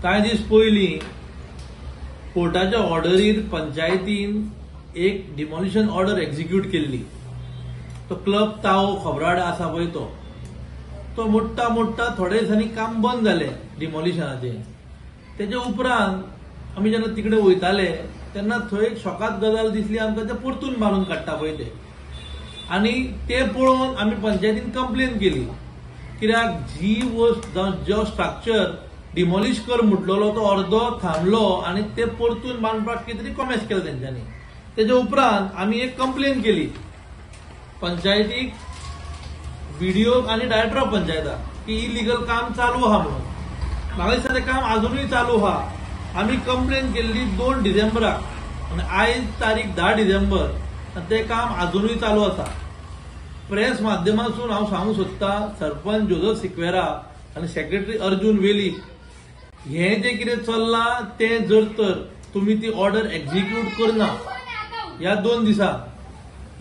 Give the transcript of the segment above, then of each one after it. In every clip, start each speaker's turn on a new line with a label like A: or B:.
A: कांय दीस पयलीं कोर्टाच्या ऑर्डरीर पंचायतीन एक डिमॉलिशन ऑर्डर एक्झिक्यूट केल्ली. तो क्लब ताओ खबराड आसा पळय तो मोडटा मोडटा थोड्या दिसांनी काम बंद जालें डिमॉलिशनाचें. तेजे उपरांत आमी जेन्ना तिकडे वयताले तेन्ना थंय एक शॉकात गजाल दिसली आमकां ते परतून मारून काडटा पळय ते. आनी ते पळोवन आमी पंचायतीन कंप्लेन केली, कित्याक जी वस्त जो स्ट्रक्चर डिमॉलिश कर म्हटलेलो तो अर्दो थांबलो आनी ते परतून बांदपाक कितें तरी कॉमेस केलें तेंच्यांनी. तेजे उपरांत आमी एक कंप्लेन केली पंचायतीक, बीडीओ आनी डायरेक्टर ऑफ पंचायताक की इलिगल काम चालू आहा म्हणून. म्हाका दिसता तें काम अजुनूय चालू आहा. आमी कंप्लेन केल्ली 2 डिसेंबराक आनी आयज तारीख 10 डिसेंबर आनी तें काम अजुनूय चालू आसा. प्रेस माध्यमांतसून हांव सांगूंक सोदतां सरपंच जोजफ सिक्वेरा आनी सेक्रेटरी अर्जुन वेली, हें जें कितें चल्लां तें जर तर तुमी ती ऑर्डर एक्झिक्यूट करना ह्या 2 दिसांक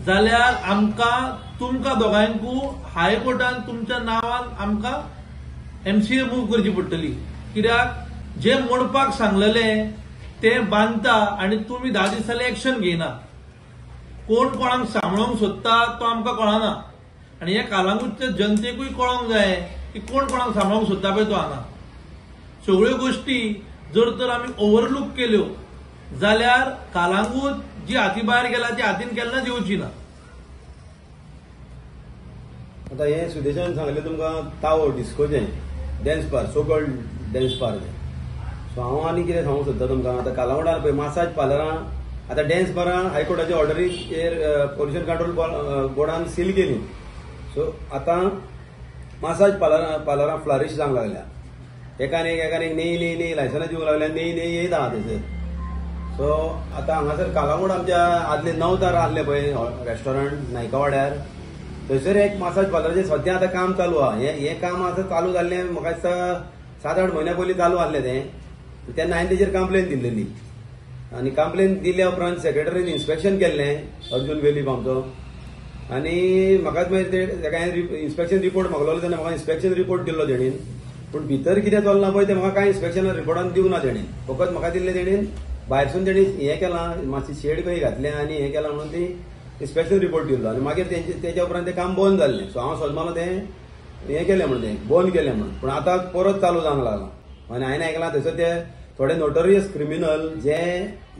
A: जाल्यार आमकां तुमकां दोगांयकू हायकोर्टान तुमच्या नांवान आमकां MCA मूव करची पडटली. कित्याक जे मोडपाक सांगलेलें तें बांदता आनी तुमी 10 दीस जाले एक्शन घेयना. कोण कोणाक सांबाळूंक सोदता तो आमकां कळना आनी हे कालांगूटच्या जनतेकूय कळोंक जाय की कोण कोणाक सांबाळूंक सोदता पळय तो हांगा. सगळ्यो गोश्टी जर तर आमी ओव्हरलूक केल्यो जाल्यार कालांगूट जी हाती भायर गेला ती हातीन केन्नाच येवची ना.
B: आता हे सुदेशान सांगले तुमकां तावो डिस्कोचें डॅन्स बार, सो कॉल्ड डॅन्स बार. सो हांव आनी कितें सांगूंक सोदता तुमकां, आतां कालांगूटार पळय मसाज पार्लरां, आतां डॅन्स बारां हायकोर्टाच्या ऑर्डरीचेर पोल्युशन कंट्रोल बोर्डान सील केली. सो आतां मसाज पार्लरां फ्लरिश जावंक लागल्या. एकान एक नेई लायसनां दिवंक लागल्या, नेई येयत आहा थंयसर. सो आतां हांगासर कालांगूट आमच्या आदले 9 तार आसले पळय रेस्टॉरंट नायका वाड्यार, थंयसर एक मसाज पार्लराचें सद्या आतां काम चालू आहा. हें काम आतां चालू जाल्लें म्हाका दिसता 7-8 म्हयन्या पयलीं चालू आसलें तें. तेन्ना हांवें तेजेर कंप्लेन दिल्ली आनी कंप्लेन दिल्या उपरांत सेक्रेटरीन इन्स्पेक्शन केल्लें अर्जुन वेली आमचो. आनी म्हाका मागीर तेका हांवें इन्स्पेक्शन रिपोर्ट मागलोलो तेन्ना म्हाका इन्स्पेक्शन रिपोर्ट दिल्लो तेणीन. पूण भितर कितें चलना पळय तें म्हाका कांय इन्स्पेक्शन रिपोर्टान दिवंक ना तेणीन. फकत म्हाका दिल्लें तेणीन भायरसून तेणी हें केलां, मातशी शेड खंय घातलें आनी हें केलां म्हणून ती इन्स्पेक्शन रिपोर्ट दिल्लो. आनी मागीर तेच्या उपरांत तें काम बंद जाल्लें. सो हांव सोदमालो तें हें केलें म्हणून तें बंद केलें म्हणून. पूण आतां परत चालू जावंक लागलां. आनी हांवें आयकलां थंयसर ते थोडे नोटोरियस क्रिमिनल जे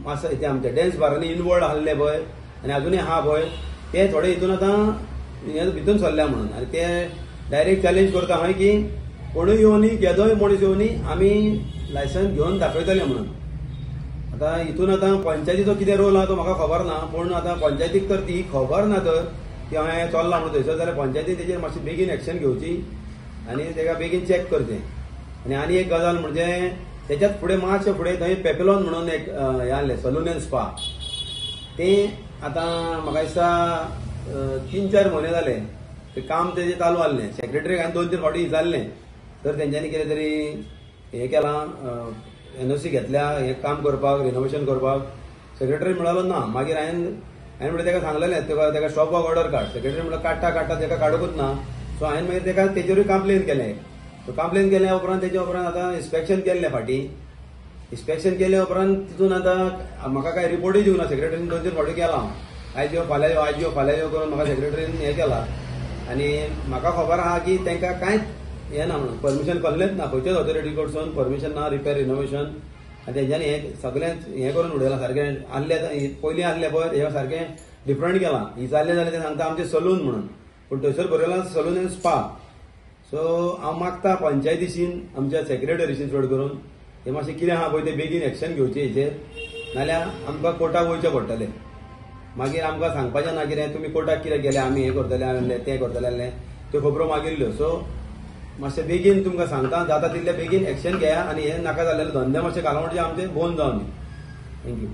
B: ते आमच्या डॅन्स बारांनी इनवॉल्ड आसले पळय आनी अजुनूय आहा पळय ते थोडे हितून आतां भितून सरल्या म्हणून. आनी ते डायरेक्ट चॅलेंज करता खंय की कोणूय येवनी, केदोय मनीस येवनी, आमी लायसन्स घेवन दाखयतले म्हणून. आतां हितून आतां पंचायतीचो कितें रोल आहा तो म्हाका खबर ना. पूण आतां पंचायतीक तर ती खबर ना तर की हांवें चल्लां म्हणून थंयसर, जाल्यार पंचायतीन तेजेर मातशी बेगीन एक्शन घेवची आनी तेका बेगीन चॅक करचें. आनी एक गजाल म्हणजे त्याच्यात फुडें मातशें फुडें थंय पेपलॉन म्हणून एक हें आसलें सलून एंड स्पा. तें आतां म्हाका दिसता 3-4 म्हयने जाले तें काम तेजें चालू आसलें. सेक्रेटरीक हांवें 2-3 फावटी विचारलें तर तेंच्यांनी कितें तरी हें केलां, NOC घेतल्या हें काम करपाक, रिनोवेशन करपाक. सेक्रेटरी म्हणालो ना. मागीर हांवें म्हणलें तेका सांगलेलें तेका स्टॉप वर्क ऑर्डर काड. सेक्रेटरी म्हणलो काडटा तेका काडूंकूच ना. सो हांवें मागीर तेका तेजेरूय कंप्लेन केलें. सो कंप्लेन केल्या उपरांत तेच्या उपरांत आतां इन्स्पेक्शन केल्लें फाटीं. इन्स्पेक्शन केल्या उपरांत तितून आतां म्हाका कांय रिपोर्टूय दिवना. सेक्रेटरीन 2-3 फावटी केलां, आयज यो फाल्यां यो, आयज यो फाल्यां यो करून म्हाका सेक्रेटरीन हें केलां. आनी म्हाका खबर आहा की तांकां कांयच हें ना म्हणून, परमिशन कसलेंच ना खंयच्याच ऑथॉरिटी कडसून परमिशन ना रिपेर रिनोवेशन. आनी तेंच्यांनी हें सगळेंच हें करून उडयलां सारकें. आसलें पयलीं आसलें पळय हें सारकें डिफरंट केलां. जाल्लें जाल्यार तें सांगता आमचें सलून म्हणून, पूण थंयसर बरयलां सलून एंड स्पा. सो हांव मागता पंचायतीशीन आमच्या सेक्रेटरीशीन चड करून हें मातशें कितें आहा पळय तें बेगीन एक्शन घेवचें हेचेर, नाल्यार आमकां कोर्टाक वयचें पडटलें. मागीर आमकां सांगपाचें ना कितें तुमी कोर्टाक कितें गेले, आमी हें करतले आसले तें करतले आसलें, त्यो खबरो मागिल्ल्यो. सो मातशें बेगीन तुमकां सांगता, जाता तितलें बेगीन एक्शन घेया आनी हें नाका जाल्लेलें धंदे मातशें कालावडचे आमचे बंद जावन दी. थँक्यू.